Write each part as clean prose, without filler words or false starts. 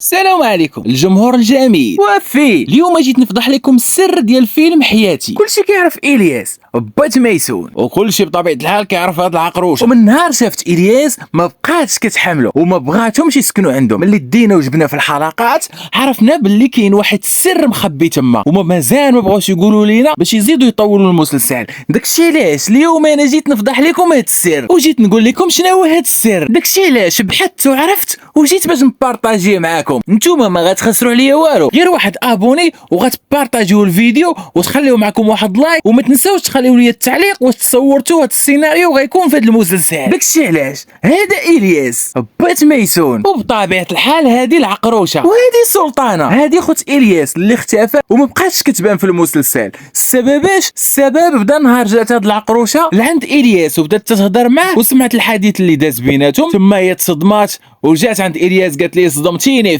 السلام عليكم الجمهور الجميل. وفي اليوم جيت نفضح لكم السر ديال فيلم حياتي. كلشي كيعرف الياس بات ميسون، وكل شيء بطبيعه الحال كيعرف هاد العقروش. ومن نهار شافت الياس ما بقاتش كتحملو وما بغاتهمش يسكنوا عندهم. ملي دينا وجبنا في الحلقات عرفنا باللي كاين واحد السر مخبي تما، وما مازال ما بغاوش يقولوا لينا باش يزيدوا يطولوا المسلسل. داكشي علاش اليوم انا جيت نفضح لكم هاد السر، وجيت نقول لكم شنو هو هاد السر. داكشي علاش بحثت وعرفت وجيت باش نبارطاجيه معاكم. نتوما ما غتخسروا عليا والو، غير واحد ابوني وغتبارطاجيو الفيديو وتخليو معكم واحد لايك، وما تنساوش تخليو لي التعليق واش تصورتوا هاد السيناريو غيكون في هاد المسلسل. داكشي علاش هذا الياس بات ميسون، وبطبيعه الحال هذه العقروشه، وهذه سلطانه، هذه خوت الياس اللي اختفى وما بقاتش كتبان في المسلسل. السبب اش؟ السبب بدا نهار جات هاد العقروشه لعند الياس وبدات تهضر معاه وسمعت الحديث اللي داز بيناتهم، ثم هي تصدمات وجات عند الياس قالت لي صدمتيني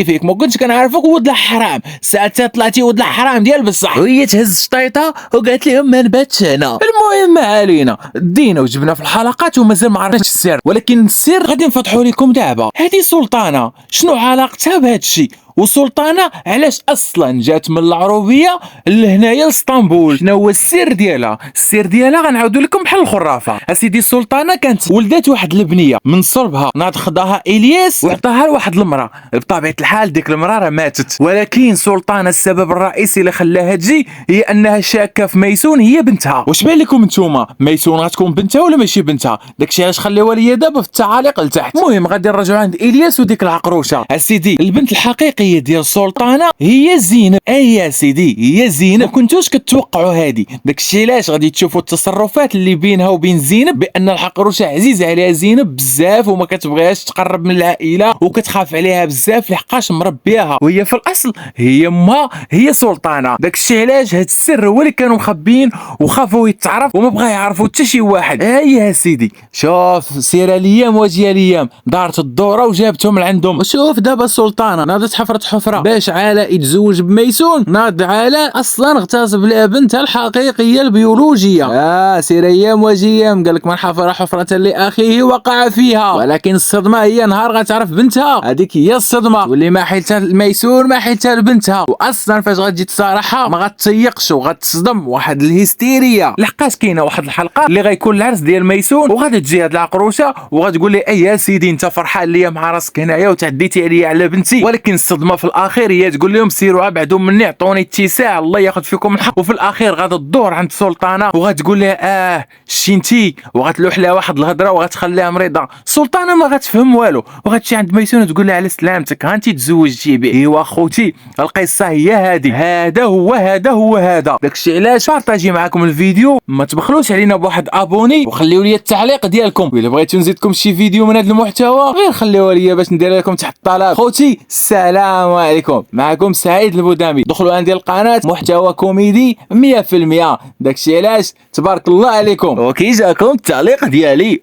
فيك ما كنتش كنعرفك ولد الحرام، ساعتها طلعتي ولد الحرام ديال بصح. وهي تهز شطيطه وقالت لهم ما نباتش هنا. المهم ما علينا، دينا وجبنا في الحلقات ومازال ما عرفناش السر، ولكن السر غادي نفتحوا لكم دابا. هذه سلطانه شنو علاقتها بهذا الشيء؟ وسلطانه علاش اصلا جات من العروبيه لهنايا لاسطنبول؟ شنو هو السر ديالها؟ السر ديالها غنعاودوا لكم بحال الخرافه. اسيدي سلطانه كانت ولدات واحد البنيه من صلبها، ناض خداها الياس وعطاها لواحد المراه. بطبيعه الحال ديك المراه راه ماتت، ولكن سلطانه السبب الرئيسي اللي خلاها تجي هي انها شاكه في ميسون هي بنتها. واش بان لكم نتوما ميسون غتكون بنتها ولا ماشي بنتها؟ داكشي علاش خليوها ليا دابا في التعاليق لتحت. المهم غادي نرجعوا عند الياس وديك العقروشه. اسيدي البنت الحقيقيه ديال سلطانه هي زينب. اي يا سيدي هي زينب، ما كنتوش كتوقعوا هادي. داكشي علاش غادي تشوفوا التصرفات اللي بينها وبين زينب، بان العقروشه عزيزه عليها زينب بزاف وما كتبغيهاش تقرب من العائله وكتخاف عليها بزاف لحقاش مربياها، وهي في الاصل هي امها هي سلطانه. داكشي علاش هاد السر هو اللي كانوا مخبيين وخافوا يتعرف وما بغا يعرفوا حتى شي واحد. يا سيدي شوف سير الايام وجي الايام، دارت الدوره وجابتهم لعندهم. وشوف دابا السلطانه ناضت حفرت حفره باش علاء يتزوج بميسون، ناض علاء اصلا اغتصب لها بنتها الحقيقيه البيولوجيه. سير ايام وجي ايام، قال لك من حفر حفره لاخيه وقع فيها، ولكن الصدمه هي نهار غتعرف بنتها، هذيك هي الصدمه، واللي ما حيلتها لميسون ما حيلتها لبنتها. واصلا فاش غتجي تصارحها ما غتسيقش وغتصدم واحد الهستيريا، لحقاش كاينه واحد الحلقه اللي غيكون العرس ديال ميسون وغادي تجي هاد العقروشه وغتقول لي اي يا سيدي انت فرحان ليا مع راسك هنايا وتعديتي عليا على بنتي، ولكن الصدمه في الاخير هي تقول لهم سيروا ابعدوا مني عطوني اتساع الله ياخذ فيكم الحق. وفي الاخير غادا تدور عند سلطانه وغتقول لها شتي وغتلوح لها واحد الهضره وغتخليها مريضه. سلطانه ما غتفهم والو وغتمشي عند ميسون وتقول لها على سلامتك ها انت تزوجتي به. ايوا خوتي القصه هي هذه، هذا هو هذا. داكشي علاش بارطاجي معكم الفيديو، ما تبخلوش علينا بواحد ابوني وخليو لي التعليق ديالكم، والا بغيتو نزيدكم شي فيديو من هذا المحتوى غير خليوه ليا باش ندير لكم تحت الطلب. خوتي السلام عليكم، معكم سعيد البودامي. دخلوا عندي القناه محتوى كوميدي 100%. داكشي علاش تبارك الله عليكم وكي جاكم التعليق ديالي.